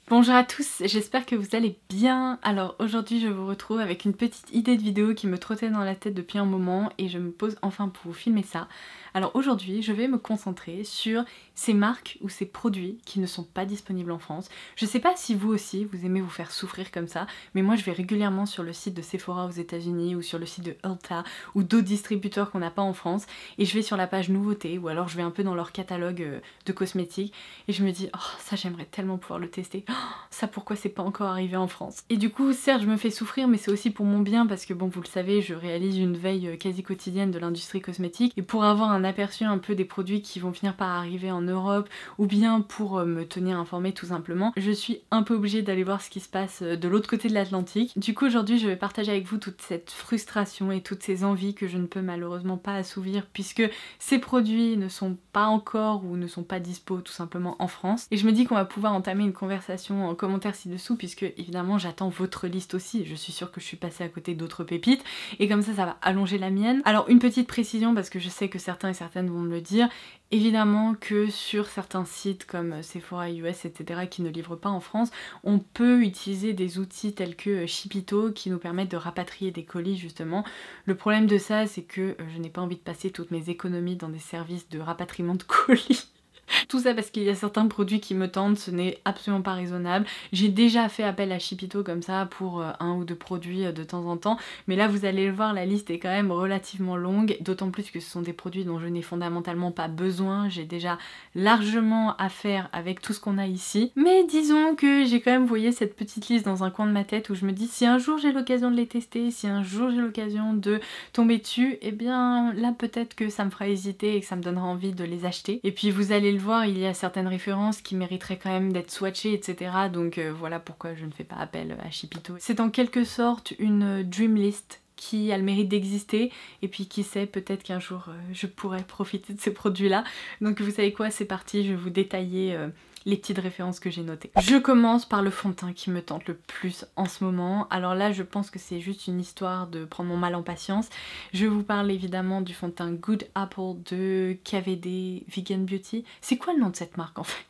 Bonjour à tous, j'espère que vous allez bien. Alors aujourd'hui je vous retrouve avec une petite idée de vidéo qui me trottait dans la tête depuis un moment et je me pose enfin pour vous filmer ça. Alors aujourd'hui je vais me concentrer sur ces marques ou ces produits qui ne sont pas disponibles en France. Je sais pas si vous aussi vous aimez vous faire souffrir comme ça, mais moi je vais régulièrement sur le site de Sephora aux États-Unis ou sur le site de Ulta ou d'autres distributeurs qu'on n'a pas en France et je vais sur la page nouveautés ou alors je vais un peu dans leur catalogue de cosmétiques et je me dis oh ça j'aimerais tellement pouvoir le tester. Ça pourquoi c'est pas encore arrivé en France. Et du coup certes je me fais souffrir mais c'est aussi pour mon bien parce que bon vous le savez je réalise une veille quasi quotidienne de l'industrie cosmétique et pour avoir un aperçu un peu des produits qui vont finir par arriver en Europe ou bien pour me tenir informée tout simplement, je suis un peu obligée d'aller voir ce qui se passe de l'autre côté de l'Atlantique. Du coup aujourd'hui je vais partager avec vous toute cette frustration et toutes ces envies que je ne peux malheureusement pas assouvir puisque ces produits ne sont pas encore ou ne sont pas dispo tout simplement en France. Et je me dis qu'on va pouvoir entamer une conversation en commentaire ci-dessous puisque évidemment j'attends votre liste aussi. Je suis sûre que je suis passée à côté d'autres pépites et comme ça va allonger la mienne. Alors une petite précision parce que je sais que certains et certaines vont me le dire. Évidemment que sur certains sites comme Sephora US, etc. qui ne livrent pas en France, on peut utiliser des outils tels que Shipito qui nous permettent de rapatrier des colis justement. Le problème de ça c'est que je n'ai pas envie de passer toutes mes économies dans des services de rapatriement de colis. Tout ça parce qu'il y a certains produits qui me tentent, ce n'est absolument pas raisonnable. J'ai déjà fait appel à Shipito comme ça pour un ou deux produits de temps en temps, mais là vous allez le voir, la liste est quand même relativement longue, d'autant plus que ce sont des produits dont je n'ai fondamentalement pas besoin, j'ai déjà largement à faire avec tout ce qu'on a ici. Mais disons que j'ai quand même, vous voyez, cette petite liste dans un coin de ma tête où je me dis si un jour j'ai l'occasion de les tester, si un jour j'ai l'occasion de tomber dessus, et bien là peut-être que ça me fera hésiter et que ça me donnera envie de les acheter. Et puis vous allez le voir, il y a certaines références qui mériteraient quand même d'être swatchées, etc. Donc voilà pourquoi je ne fais pas appel à Shipito. C'est en quelque sorte une dream list qui a le mérite d'exister et puis qui sait, peut-être qu'un jour je pourrais profiter de ces produits là. Donc vous savez quoi, c'est parti, je vais vous détailler les petites références que j'ai notées. Je commence par le fond de teint qui me tente le plus en ce moment. Alors là je pense que c'est juste une histoire de prendre mon mal en patience. Je vous parle évidemment du fond de teint Good Apple de KVD Vegan Beauty. C'est quoi le nom de cette marque en fait?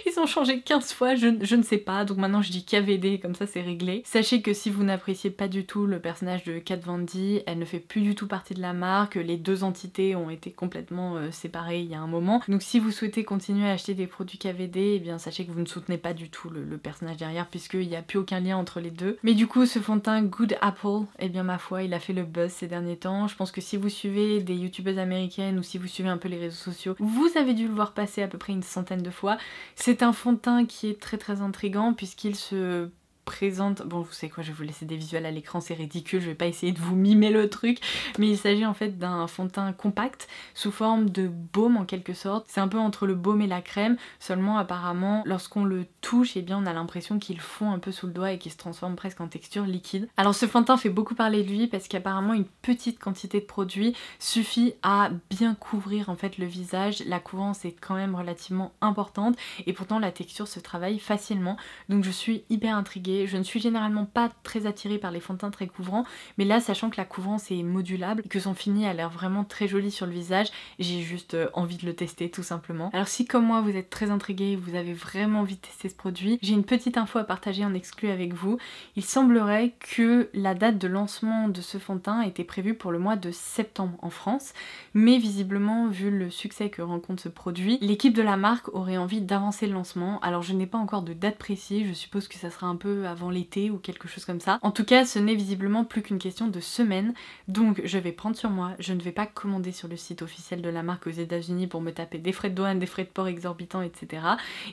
Ils ont changé 15 fois, je ne sais pas, donc maintenant je dis KVD, comme ça c'est réglé. Sachez que si vous n'appréciez pas du tout le personnage de Kat Von D, elle ne fait plus du tout partie de la marque, les deux entités ont été complètement séparées il y a un moment. Donc si vous souhaitez continuer à acheter des produits KVD, eh bien sachez que vous ne soutenez pas du tout le personnage derrière, puisqu'il n'y a plus aucun lien entre les deux. Mais du coup ce fond de teint Good Apple, eh bien ma foi, il a fait le buzz ces derniers temps. Je pense que si vous suivez des youtubeuses américaines ou si vous suivez un peu les réseaux sociaux, vous avez dû le voir passer à peu près une centaine de fois. C'est un fond de teint qui est très intriguant puisqu'il se présente... Bon, vous savez quoi, je vais vous laisser des visuels à l'écran, c'est ridicule, je vais pas essayer de vous mimer le truc, mais il s'agit en fait d'un fond de teint compact sous forme de baume en quelque sorte. C'est un peu entre le baume et la crème, seulement apparemment lorsqu'on le touche, eh bien on a l'impression qu'il fond un peu sous le doigt et qu'il se transforme presque en texture liquide. Alors ce fond de teint fait beaucoup parler de lui parce qu'apparemment une petite quantité de produit suffit à bien couvrir en fait le visage. La couvrance est quand même relativement importante et pourtant la texture se travaille facilement, donc je suis hyper intriguée. Je ne suis généralement pas très attirée par les fonds de teint très couvrants, mais là sachant que la couvrance est modulable et que son fini a l'air vraiment très joli sur le visage, j'ai juste envie de le tester tout simplement. Alors si comme moi vous êtes très intrigué, vous avez vraiment envie de tester ce produit, j'ai une petite info à partager en exclu avec vous. Il semblerait que la date de lancement de ce fond de teint était prévue pour le mois de septembre en France, mais visiblement vu le succès que rencontre ce produit, l'équipe de la marque aurait envie d'avancer le lancement. Alors je n'ai pas encore de date précise, je suppose que ça sera un peu avant l'été ou quelque chose comme ça. En tout cas ce n'est visiblement plus qu'une question de semaines, donc je vais prendre sur moi, je ne vais pas commander sur le site officiel de la marque aux États-Unis pour me taper des frais de douane, des frais de port exorbitants, etc.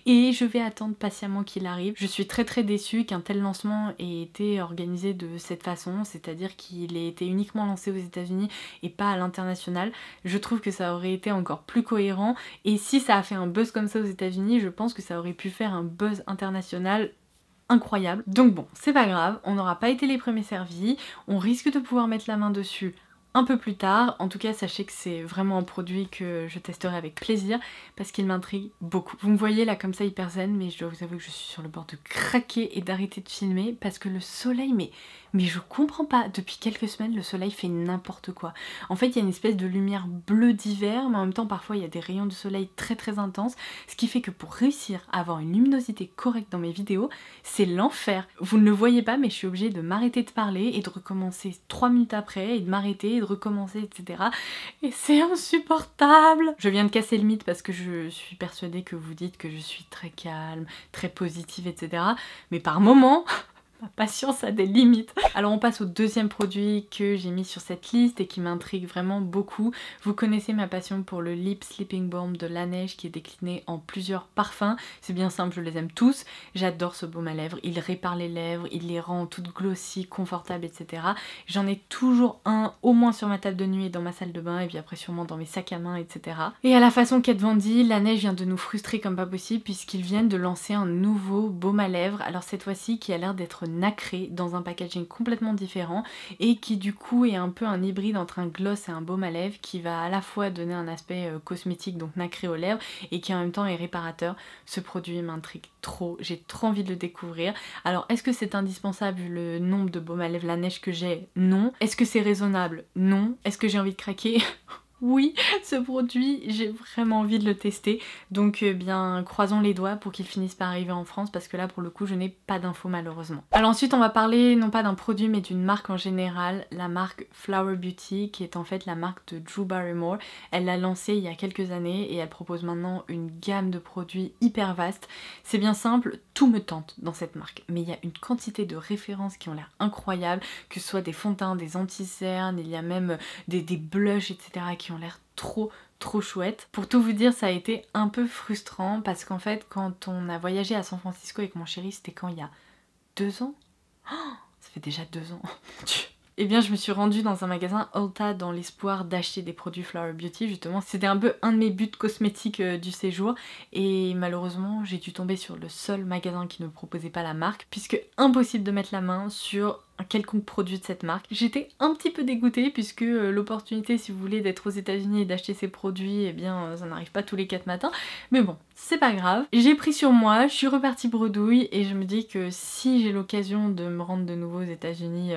Et je vais attendre patiemment qu'il arrive. Je suis très déçue qu'un tel lancement ait été organisé de cette façon, c'est-à-dire qu'il ait été uniquement lancé aux États-Unis et pas à l'international. Je trouve que ça aurait été encore plus cohérent et si ça a fait un buzz comme ça aux États-Unis, je pense que ça aurait pu faire un buzz international incroyable. Donc bon, c'est pas grave, on n'aura pas été les premiers servis, on risque de pouvoir mettre la main dessus un peu plus tard. En tout cas, sachez que c'est vraiment un produit que je testerai avec plaisir parce qu'il m'intrigue beaucoup. Vous me voyez là comme ça hyper zen, mais je dois vous avouer que je suis sur le bord de craquer et d'arrêter de filmer parce que le soleil, mais je comprends pas, depuis quelques semaines le soleil fait n'importe quoi. En fait, il y a une espèce de lumière bleue d'hiver, mais en même temps parfois il y a des rayons de soleil très très intenses, ce qui fait que pour réussir à avoir une luminosité correcte dans mes vidéos, c'est l'enfer. Vous ne le voyez pas, mais je suis obligée de m'arrêter de parler et de recommencer 3 minutes après et de m'arrêter et de recommencer, etc. Et c'est insupportable. Je viens de casser le mythe parce que je suis persuadée que vous dites que je suis très calme, très positive, etc. Mais par moments... ma patience a des limites. Alors on passe au deuxième produit que j'ai mis sur cette liste et qui m'intrigue vraiment beaucoup. Vous connaissez ma passion pour le Lip Sleeping Balm de Laneige qui est décliné en plusieurs parfums. C'est bien simple, je les aime tous. J'adore ce baume à lèvres, il répare les lèvres, il les rend toutes glossy, confortables, etc. J'en ai toujours un au moins sur ma table de nuit et dans ma salle de bain et puis après sûrement dans mes sacs à main, etc. Et à la façon Kat Von D, Laneige vient de nous frustrer comme pas possible puisqu'ils viennent de lancer un nouveau baume à lèvres. Alors cette fois-ci qui a l'air d'être nacré dans un packaging complètement différent et qui du coup est un peu un hybride entre un gloss et un baume à lèvres qui va à la fois donner un aspect cosmétique, donc nacré aux lèvres, et qui en même temps est réparateur. Ce produit m'intrigue trop, j'ai trop envie de le découvrir. Alors est-ce que c'est indispensable vu le nombre de baumes à lèvres Laneige que j'ai? Non. Est-ce que c'est raisonnable? Non. Est-ce que j'ai envie de craquer? Oui, ce produit, j'ai vraiment envie de le tester, donc bien croisons les doigts pour qu'il finisse par arriver en France parce que là pour le coup je n'ai pas d'infos malheureusement. Alors ensuite on va parler non pas d'un produit mais d'une marque en général, la marque Flower Beauty qui est en fait la marque de Drew Barrymore. Elle l'a lancée il y a quelques années et elle propose maintenant une gamme de produits hyper vaste. C'est bien simple, tout me tente dans cette marque, mais il y a une quantité de références qui ont l'air incroyables, que ce soit des fonds de teint, des anti-cernes, il y a même des blushs, etc. qui ont l'air trop chouette. Pour tout vous dire, ça a été un peu frustrant parce qu'en fait quand on a voyagé à San Francisco avec mon chéri, c'était quand, il y a 2 ans? Oh, ça fait déjà 2 ans. Eh bien je me suis rendue dans un magasin Ulta dans l'espoir d'acheter des produits Flower Beauty justement. C'était un peu un de mes buts cosmétiques du séjour et malheureusement j'ai dû tomber sur le seul magasin qui ne proposait pas la marque puisque impossible de mettre la main sur un quelconque produit de cette marque. J'étais un petit peu dégoûtée puisque l'opportunité si vous voulez d'être aux États-Unis et d'acheter ces produits, eh bien ça n'arrive pas tous les 4 matins. Mais bon, c'est pas grave. J'ai pris sur moi, je suis repartie bredouille et je me dis que si j'ai l'occasion de me rendre de nouveau aux États-Unis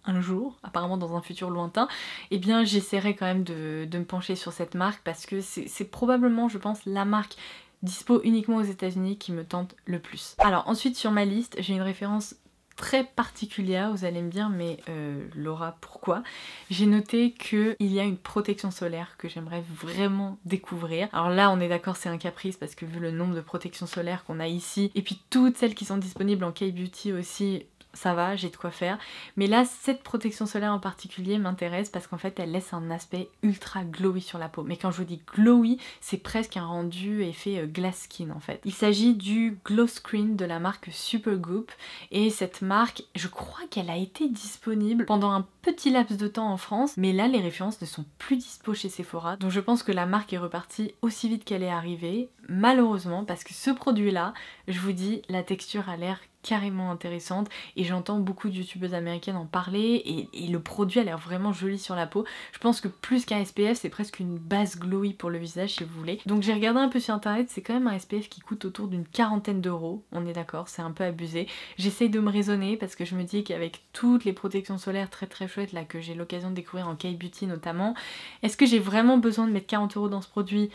un jour, apparemment dans un futur lointain, eh bien j'essaierai quand même de me pencher sur cette marque parce que c'est probablement, je pense, la marque dispo uniquement aux États-Unis qui me tente le plus. Alors ensuite sur ma liste, j'ai une référence très particulière, vous allez me dire mais Laura pourquoi? J'ai noté qu'il y a une protection solaire que j'aimerais vraiment découvrir. Alors là on est d'accord, c'est un caprice parce que vu le nombre de protections solaires qu'on a ici et puis toutes celles qui sont disponibles en K-Beauty aussi, ça va, j'ai de quoi faire. Mais là, cette protection solaire en particulier m'intéresse parce qu'en fait, elle laisse un aspect ultra glowy sur la peau. Mais quand je vous dis glowy, c'est presque un rendu effet glass skin en fait. Il s'agit du Glow Screen de la marque Supergoop. Et cette marque, je crois qu'elle a été disponible pendant un petit laps de temps en France. Mais là, les références ne sont plus dispo chez Sephora. Donc je pense que la marque est repartie aussi vite qu'elle est arrivée. Malheureusement, parce que ce produit-là, je vous dis, la texture a l'air carrément intéressante et j'entends beaucoup de youtubeuses américaines en parler et le produit a l'air vraiment joli sur la peau. Je pense que plus qu'un SPF, c'est presque une base glowy pour le visage si vous voulez. Donc j'ai regardé un peu sur internet, c'est quand même un SPF qui coûte autour d'une 40aine d'euros, on est d'accord, c'est un peu abusé. J'essaye de me raisonner parce que je me dis qu'avec toutes les protections solaires très chouettes là que j'ai l'occasion de découvrir en K-Beauty notamment, est-ce que j'ai vraiment besoin de mettre 40 euros dans ce produit?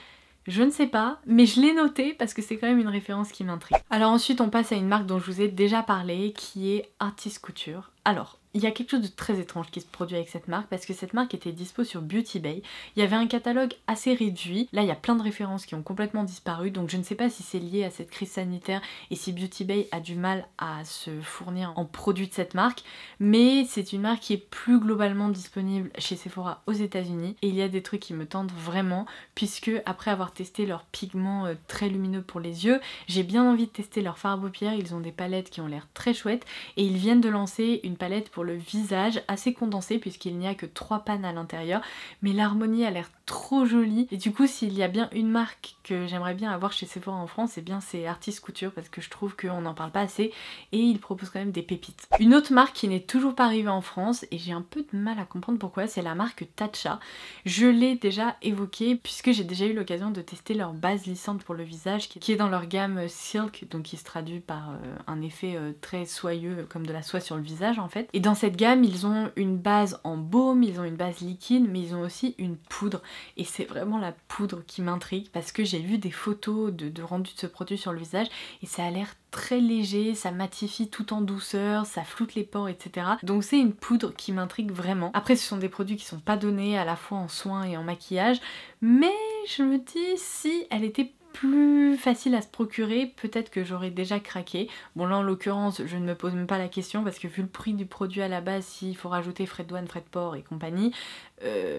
Je ne sais pas, mais je l'ai noté parce que c'est quand même une référence qui m'intrigue. Alors ensuite on passe à une marque dont je vous ai déjà parlé qui est Artist Couture. Alors, il y a quelque chose de très étrange qui se produit avec cette marque parce que cette marque était dispo sur Beauty Bay. Il y avait un catalogue assez réduit. Là, il y a plein de références qui ont complètement disparu. Donc je ne sais pas si c'est lié à cette crise sanitaire et si Beauty Bay a du mal à se fournir en produits de cette marque. Mais c'est une marque qui est plus globalement disponible chez Sephora aux États-Unis. Et il y a des trucs qui me tentent vraiment puisque après avoir testé leurs pigments très lumineux pour les yeux, j'ai bien envie de tester leurs fards à paupières. Ils ont des palettes qui ont l'air très chouettes et ils viennent de lancer une palette pour le visage assez condensée puisqu'il n'y a que 3 pannes à l'intérieur, mais l'harmonie a l'air trop joli. Et du coup s'il y a bien une marque que j'aimerais bien avoir chez Sephora en France, et bien c'est Artist Couture, parce que je trouve qu'on n'en parle pas assez et ils proposent quand même des pépites. Une autre marque qui n'est toujours pas arrivée en France et j'ai un peu de mal à comprendre pourquoi, c'est la marque Tatcha. Je l'ai déjà évoqué puisque j'ai déjà eu l'occasion de tester leur base lissante pour le visage qui est dans leur gamme Silk, donc qui se traduit par un effet très soyeux comme de la soie sur le visage en fait. Et dans cette gamme ils ont une base en baume, ils ont une base liquide, mais ils ont aussi une poudre et c'est vraiment la poudre qui m'intrigue parce que j'ai vu des photos de rendu de ce produit sur le visage et ça a l'air très léger, ça matifie tout en douceur, ça floute les pores, etc. Donc c'est une poudre qui m'intrigue vraiment. Après ce sont des produits qui sont pas donnés à la fois en soins et en maquillage, mais je me dis si elle était plus facile à se procurer, peut-être que j'aurais déjà craqué. Bon là en l'occurrence je ne me pose même pas la question parce que vu le prix du produit à la base, s'il faut rajouter frais de douane, frais de port et compagnie,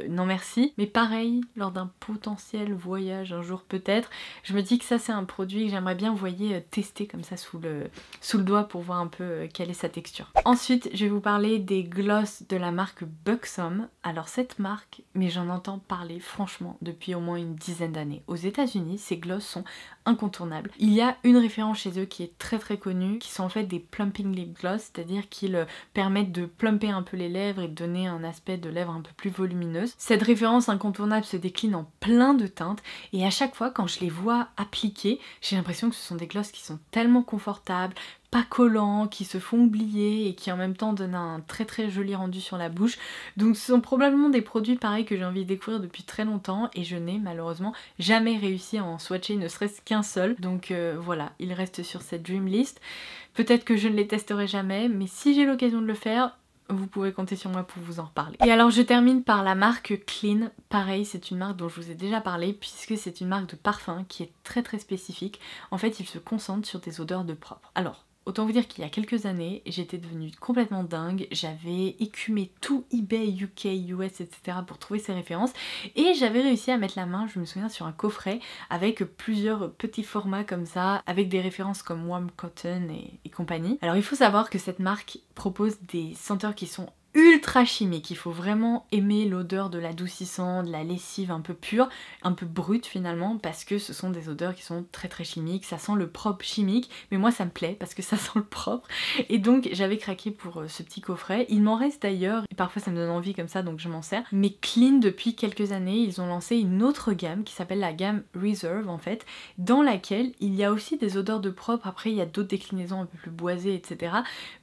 non merci. Mais pareil, lors d'un potentiel voyage un jour peut-être, je me dis que ça c'est un produit que j'aimerais bien, vous voyez, tester comme ça sous le doigt pour voir un peu quelle est sa texture. Ensuite je vais vous parler des gloss de la marque Buxom. Alors cette marque, mais j'en entends parler franchement depuis au moins une dizaine d'années. Aux États-Unis ces gloss sont incontournables. Il y a une référence chez eux qui est très connue, qui sont en fait des plumping lip gloss, c'est-à-dire qu'ils permettent de plumper un peu les lèvres et de donner un aspect de lèvres un peu plus volumineuse. Cette référence incontournable se décline en plein de teintes et à chaque fois quand je les vois appliquées, j'ai l'impression que ce sont des glosses qui sont tellement confortables, pas collants, qui se font oublier et qui en même temps donnent un très joli rendu sur la bouche. Donc ce sont probablement des produits pareils que j'ai envie de découvrir depuis très longtemps et je n'ai malheureusement jamais réussi à en swatcher ne serait-ce qu'un seul. Donc voilà, il reste sur cette dream list. Peut-être que je ne les testerai jamais, mais si j'ai l'occasion de le faire, vous pouvez compter sur moi pour vous en reparler. Et alors je termine par la marque Clean. Pareil, c'est une marque dont je vous ai déjà parlé puisque c'est une marque de parfum qui est très spécifique. En fait, il se concentre sur des odeurs de propre. Alors, autant vous dire qu'il y a quelques années, j'étais devenue complètement dingue, j'avais écumé tout eBay, UK, US, etc. pour trouver ces références et j'avais réussi à mettre la main, je me souviens, sur un coffret avec plusieurs petits formats comme ça, avec des références comme Warm Cotton et compagnie. Alors il faut savoir que cette marque propose des senteurs qui sont ultra chimique, il faut vraiment aimer l'odeur de l'adoucissant, de la lessive un peu pure, un peu brute finalement, parce que ce sont des odeurs qui sont très chimiques, ça sent le propre chimique, mais moi ça me plaît parce que ça sent le propre, et donc j'avais craqué pour ce petit coffret. Il m'en reste d'ailleurs, et parfois ça me donne envie comme ça donc je m'en sers, mais Clean depuis quelques années, ils ont lancé une autre gamme qui s'appelle la gamme Reserve en fait, dans laquelle il y a aussi des odeurs de propre. Après il y a d'autres déclinaisons un peu plus boisées, etc.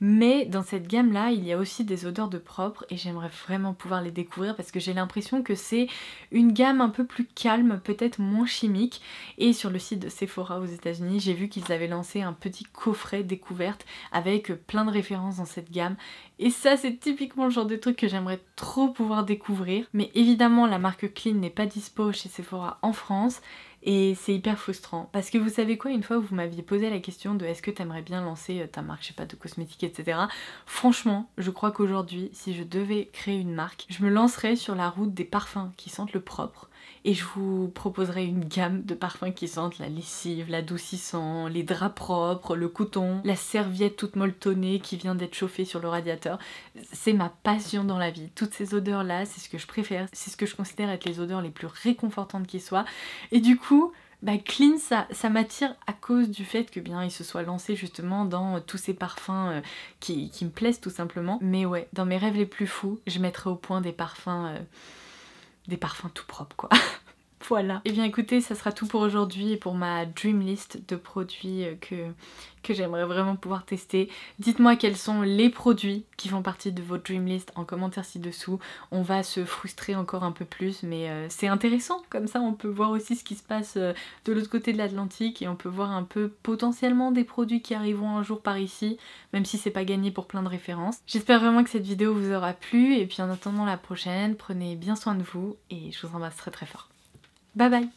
Mais dans cette gamme là, il y a aussi des odeurs de propre et j'aimerais vraiment pouvoir les découvrir parce que j'ai l'impression que c'est une gamme un peu plus calme, peut-être moins chimique. Et sur le site de Sephora aux États-Unis, j'ai vu qu'ils avaient lancé un petit coffret découverte avec plein de références dans cette gamme. Et ça c'est typiquement le genre de truc que j'aimerais trop pouvoir découvrir. Mais évidemment la marque Clean n'est pas dispo chez Sephora en France. Et c'est hyper frustrant parce que vous savez quoi, une fois vous m'aviez posé la question de est-ce que t'aimerais bien lancer ta marque, je sais pas, de cosmétiques, etc. Franchement, je crois qu'aujourd'hui, si je devais créer une marque, je me lancerais sur la route des parfums qui sentent le propre et je vous proposerais une gamme de parfums qui sentent la lessive, l'adoucissant, les draps propres, le coton, la serviette toute molletonnée qui vient d'être chauffée sur le radiateur. C'est ma passion dans la vie. Toutes ces odeurs là, c'est ce que je préfère, c'est ce que je considère être les odeurs les plus réconfortantes qui soient. Et du coup, Clean ça m'attire à cause du fait que bien il se soit lancé justement dans tous ces parfums qui me plaisent tout simplement. Mais ouais, dans mes rêves les plus fous, je mettrais au point des parfums tout propres quoi. Voilà. Et bien écoutez, ça sera tout pour aujourd'hui et pour ma dream list de produits que j'aimerais vraiment pouvoir tester. Dites-moi quels sont les produits qui font partie de votre dream list en commentaire ci-dessous. On va se frustrer encore un peu plus, mais c'est intéressant. Comme ça, on peut voir aussi ce qui se passe de l'autre côté de l'Atlantique et on peut voir un peu potentiellement des produits qui arriveront un jour par ici, même si c'est pas gagné pour plein de références. J'espère vraiment que cette vidéo vous aura plu et puis en attendant la prochaine, prenez bien soin de vous et je vous embrasse très fort. Bye bye!